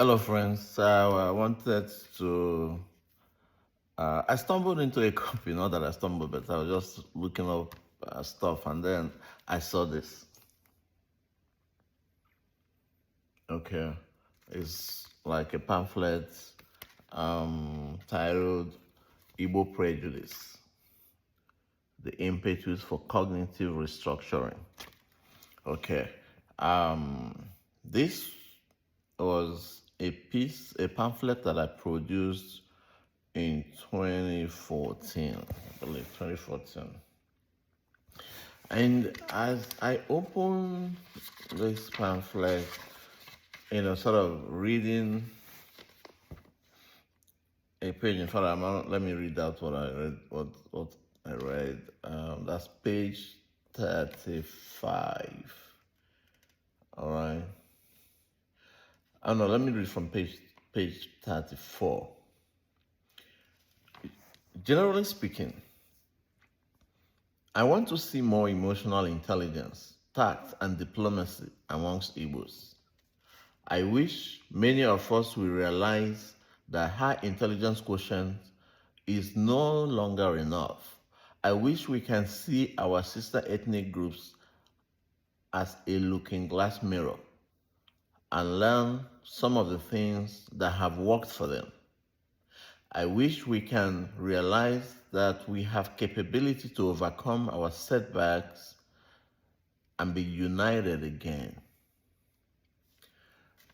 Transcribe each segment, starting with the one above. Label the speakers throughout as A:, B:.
A: Hello, friends. So I wanted to. I stumbled into a copy, not that I stumbled, but I was just looking up stuff, and then I saw this. Okay, it's like a pamphlet titled Igbo Prejudice: The Impetus for Cognitive Restructuring. Okay, this was a pamphlet that I produced in 2014, I believe, 2014. And as I opened this pamphlet, sort of reading a page in front of me, let me read out what I read. What I read. That's page 35. All right. Oh no, let me read from page 34. Generally speaking, I want to see more emotional intelligence, tact, and diplomacy amongst Igbos. I wish many of us will realize that high intelligence quotient is no longer enough. I wish we can see our sister ethnic groups as a looking glass mirror and learn some of the things that have worked for them. I wish we can realize that we have capability to overcome our setbacks and be united again.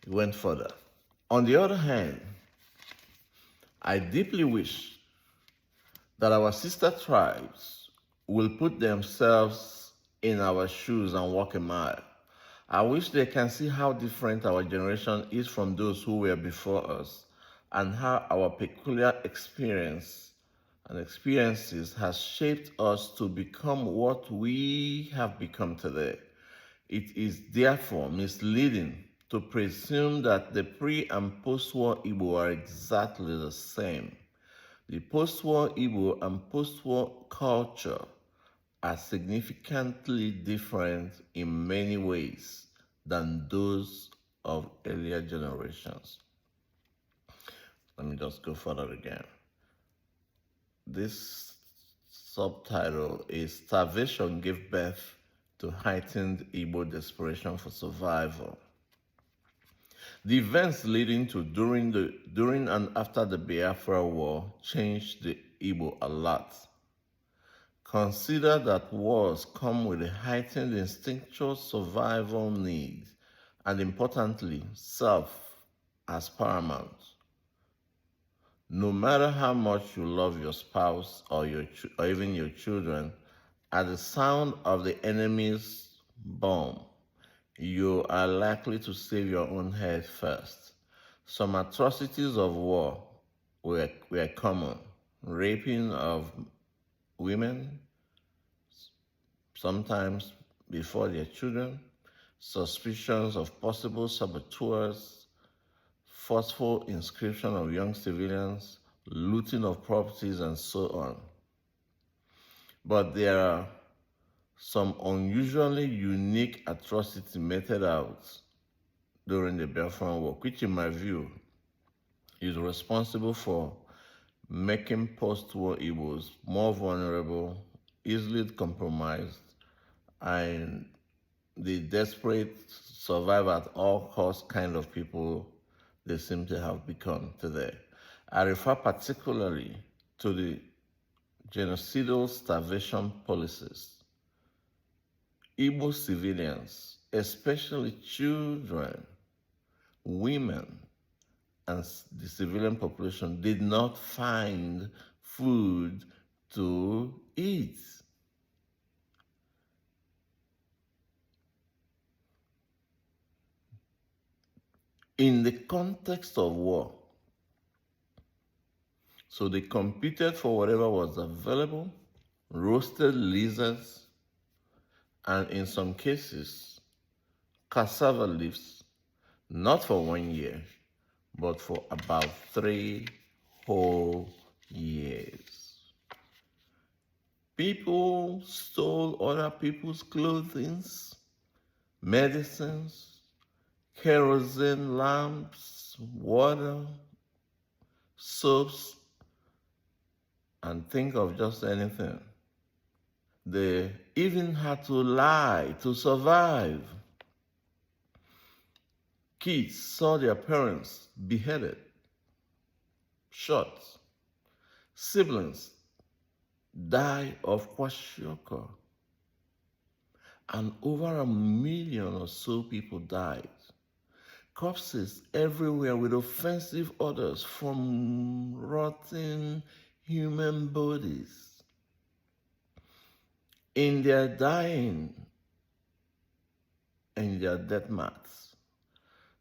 A: He went further. On the other hand, I deeply wish that our sister tribes will put themselves in our shoes and walk a mile. I wish they can see how different our generation is from those who were before us and how our peculiar experiences has shaped us to become what we have become today. It is therefore misleading to presume that the pre and post-war Igbo are exactly the same. The post-war Igbo and post-war culture are significantly different in many ways than those of earlier generations. Let me just go further again. This subtitle is Starvation Gave Birth to Heightened Igbo Desperation for Survival. The events leading to during and after the Biafra War changed the Igbo a lot. Consider that wars come with a heightened instinctual survival need, and importantly, self as paramount. No matter how much you love your spouse or even your children, at the sound of the enemy's bomb, you are likely to save your own head first. Some atrocities of war were common. Raping of women, sometimes before their children, suspicions of possible saboteurs, forceful inscription of young civilians, looting of properties, and so on. But there are some unusually unique atrocities meted out during the Biafran War, which in my view is responsible for making post-war Igbos more vulnerable, easily compromised, and the desperate survive at all costs kind of people they seem to have become today. I refer particularly to the genocidal starvation policies. Igbo civilians, especially children, women, and the civilian population did not find food to eat. In the context of war, so they competed for whatever was available, roasted lizards, and in some cases, cassava leaves, not for 1 year, but for about 3 whole years. People stole other people's clothing, medicines, kerosene lamps, water, soaps, and think of just anything. They even had to lie to survive. Kids saw their parents beheaded, shot. Siblings die of kwashiorkor. And over 1 million or so people died. Corpses everywhere with offensive odors from rotting human bodies. In their dying, in their death mats,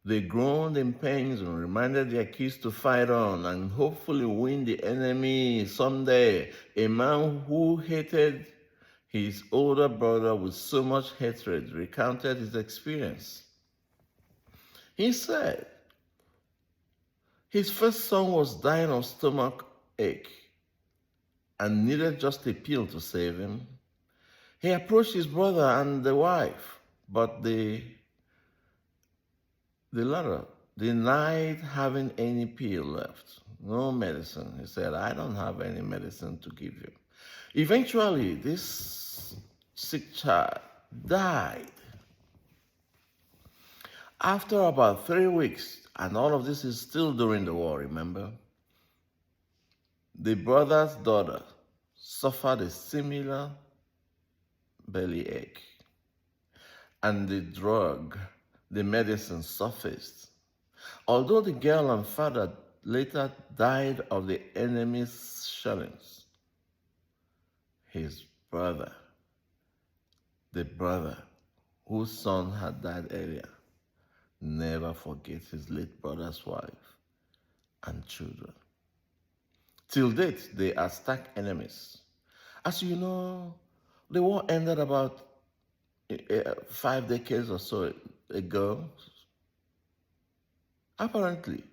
A: they groaned in pains and reminded their kids to fight on and hopefully win the enemy someday. A man who hated his older brother with so much hatred recounted his experience. He said his first son was dying of stomach ache and needed just a pill to save him. He approached his brother and the wife, but the latter denied having any pill left. No medicine. He said, I don't have any medicine to give you. Eventually, this sick child died. After about 3 weeks, and all of this is still during the war, remember? The brother's daughter suffered a similar bellyache, and the medicine surfaced. Although the girl and father later died of the enemy's shellings, his brother, the brother whose son had died earlier, never forgets his late brother's wife and children. Till date, they are stark enemies. As you know, the war ended about 5 decades or so ago. Apparently,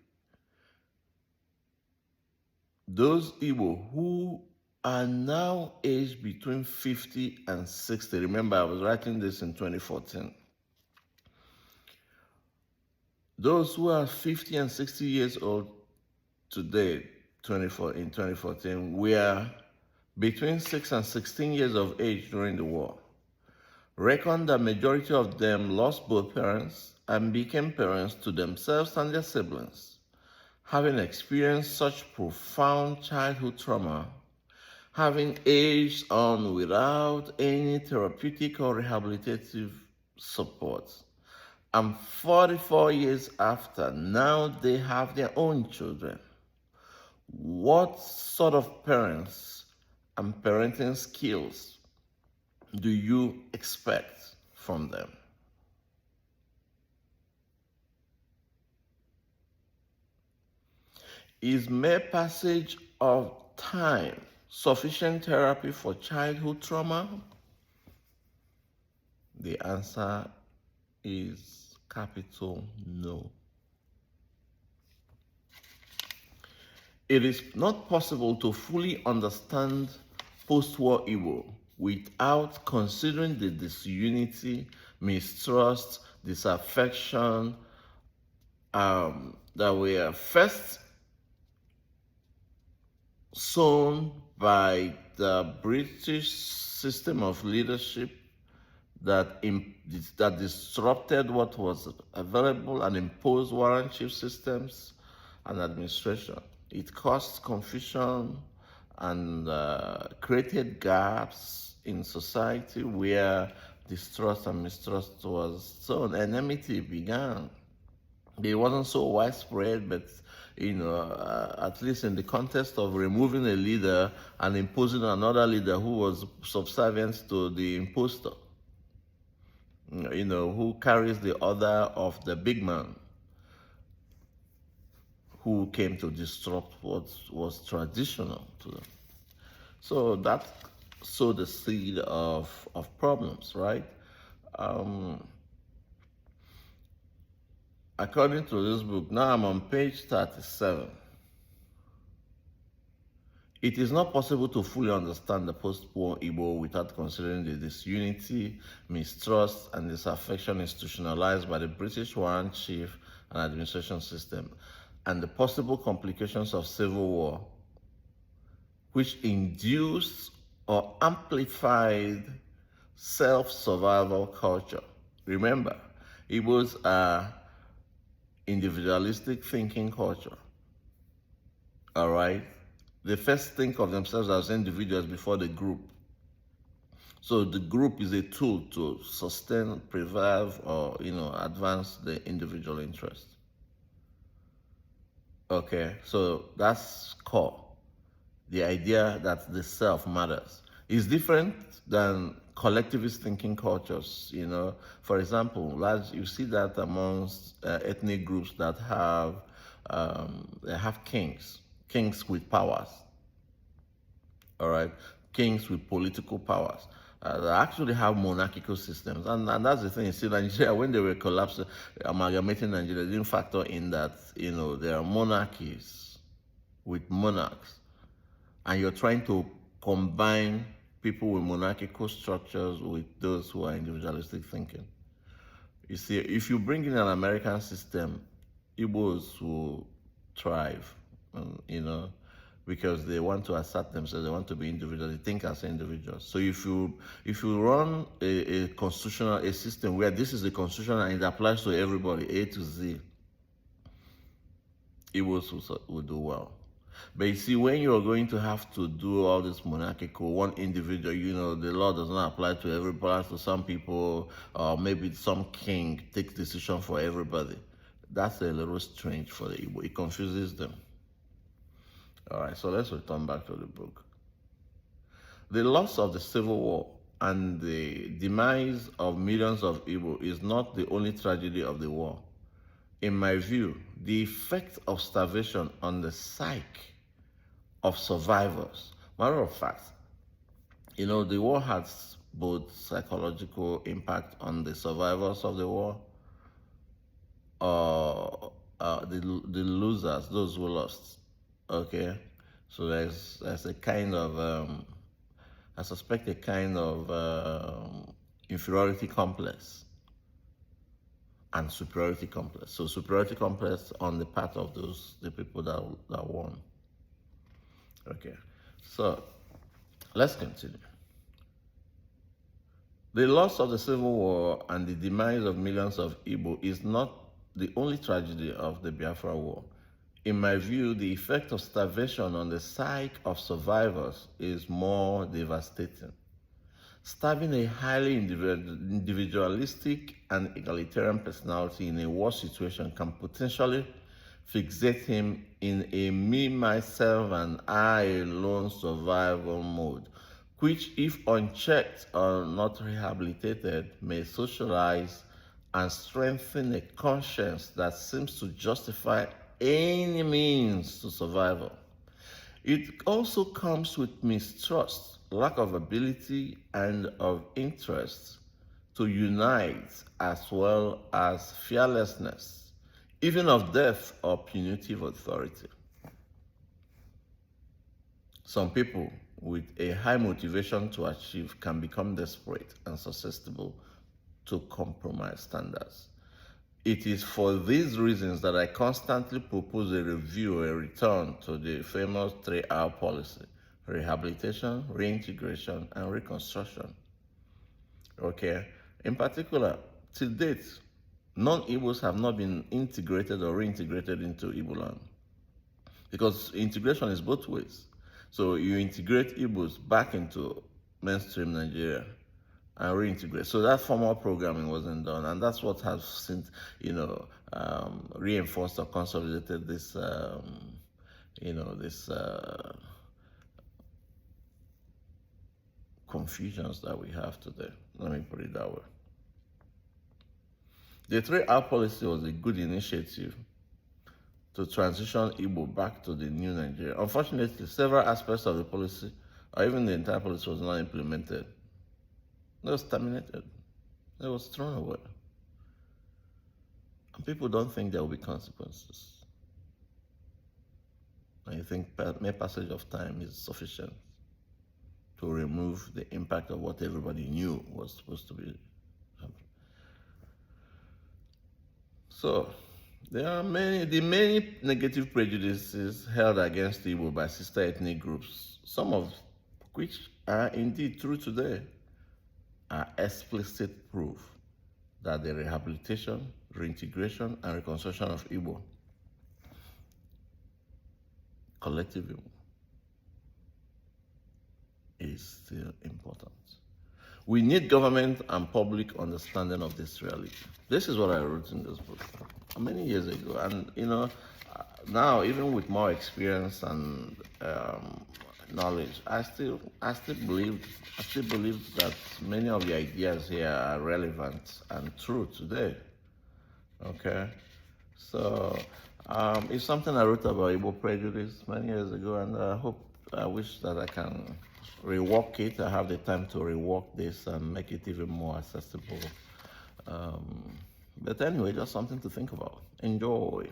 A: those Igbo who are now aged between 50 and 60, remember I was writing this in 2014, those who are 50 and 60 years old today, in 2014, were between 6 and 16 years of age during the war. Reckon the majority of them lost both parents and became parents to themselves and their siblings. Having experienced such profound childhood trauma, having aged on without any therapeutic or rehabilitative support, and 44 years after, now they have their own children. What sort of parents and parenting skills do you expect from them? Is mere passage of time sufficient therapy for childhood trauma? The answer is capital no. It is not possible to fully understand post-war Igbo without considering the disunity, mistrust, disaffection that were first sown by the British system of leadership that disrupted what was available and imposed warrant chief systems and administration. It caused confusion and created gaps in society where distrust and mistrust was sown. Enmity began. It wasn't so widespread, but at least in the context of removing a leader and imposing another leader who was subservient to the imposter, who carries the order of the big man who came to disrupt what was traditional to them. So that sowed the seed of problems, right? According to this book, now I'm on page 37. It is not possible to fully understand the post-war Igbo without considering the disunity, mistrust, and disaffection institutionalized by the British warrant chief and administration system, and the possible complications of civil war, which induced or amplified self-survival culture. Remember, Igbos are individualistic thinking culture. All right? They first think of themselves as individuals before the group. So the group is a tool to sustain, preserve, or advance the individual interest. Okay, so that's core. The idea that the self matters is different than collectivist thinking cultures. For example, you see that amongst ethnic groups that have kings with powers. All right, kings with political powers. They actually have monarchical systems, and that's the thing. You see, Nigeria, when they were collapsing, amalgamating Nigeria, they didn't factor in that there are monarchies with monarchs, and you're trying to combine people with monarchical structures with those who are individualistic thinking. You see, if you bring in an American system, Igbos will thrive, because they want to assert themselves, they want to be individuals, they think as individuals. So if you run a system where this is the constitution and it applies to everybody, A to Z, Igbos will do well. But you see, when you're going to have to do all this monarchical, one individual, the law does not apply to everybody, to some people, or maybe some king takes decision for everybody. That's a little strange for the Igbo. It confuses them. All right, so let's return back to the book. The loss of the Civil War and the demise of millions of Igbo is not the only tragedy of the war. In my view, the effect of starvation on the psyche of survivors. Matter of fact, the war has both psychological impact on the survivors of the war, or the losers, those who lost. Okay, so there's a kind of I suspect a kind of inferiority complex and superiority complex. So superiority complex on the part of the people that won. Okay, so let's continue. The loss of the Civil War and the demise of millions of Igbo is not the only tragedy of the Biafra War. In my view, the effect of starvation on the psyche of survivors is more devastating. Starving a highly individualistic and egalitarian personality in a war situation can potentially fixate him in a me, myself, and I alone survival mode, which, if unchecked or not rehabilitated, may socialize and strengthen a conscience that seems to justify any means to survival. It also comes with mistrust, lack of ability, and of interest to unite, as well as fearlessness, even of death or punitive authority. Some people with a high motivation to achieve can become desperate and susceptible to compromise standards. It is for these reasons that I constantly propose a return to the famous 3R policy: rehabilitation, reintegration, and reconstruction. Okay, in particular, to date, non-Igbos have not been integrated or reintegrated into Igbo land, because integration is both ways. So you integrate Igbos back into mainstream Nigeria and reintegrate. So that formal programming wasn't done, and that's what has since, reinforced or consolidated this, confusions that we have today. Let me put it that way. The 3R policy was a good initiative to transition Igbo back to the new Nigeria. Unfortunately, several aspects of the policy, or even the entire policy, was not implemented. It was terminated. It was thrown away. And people don't think there will be consequences. And you think mere passage of time is sufficient to remove the impact of what everybody knew was supposed to be happening. So, There are many negative prejudices held against Igbo by sister ethnic groups, some of which are indeed true today, are explicit proof that the rehabilitation, reintegration, and reconstruction of Igbo collective Igbo is still important. We need government and public understanding of this reality. This is what I wrote in this book many years ago, and now even with more experience and knowledge, I still believe that many of the ideas here are relevant and true today. Okay, so it's something I wrote about Igbo Prejudice many years ago, and I wish that I can rework it. I have the time to rework this and make it even more accessible. But anyway, just something to think about. Enjoy.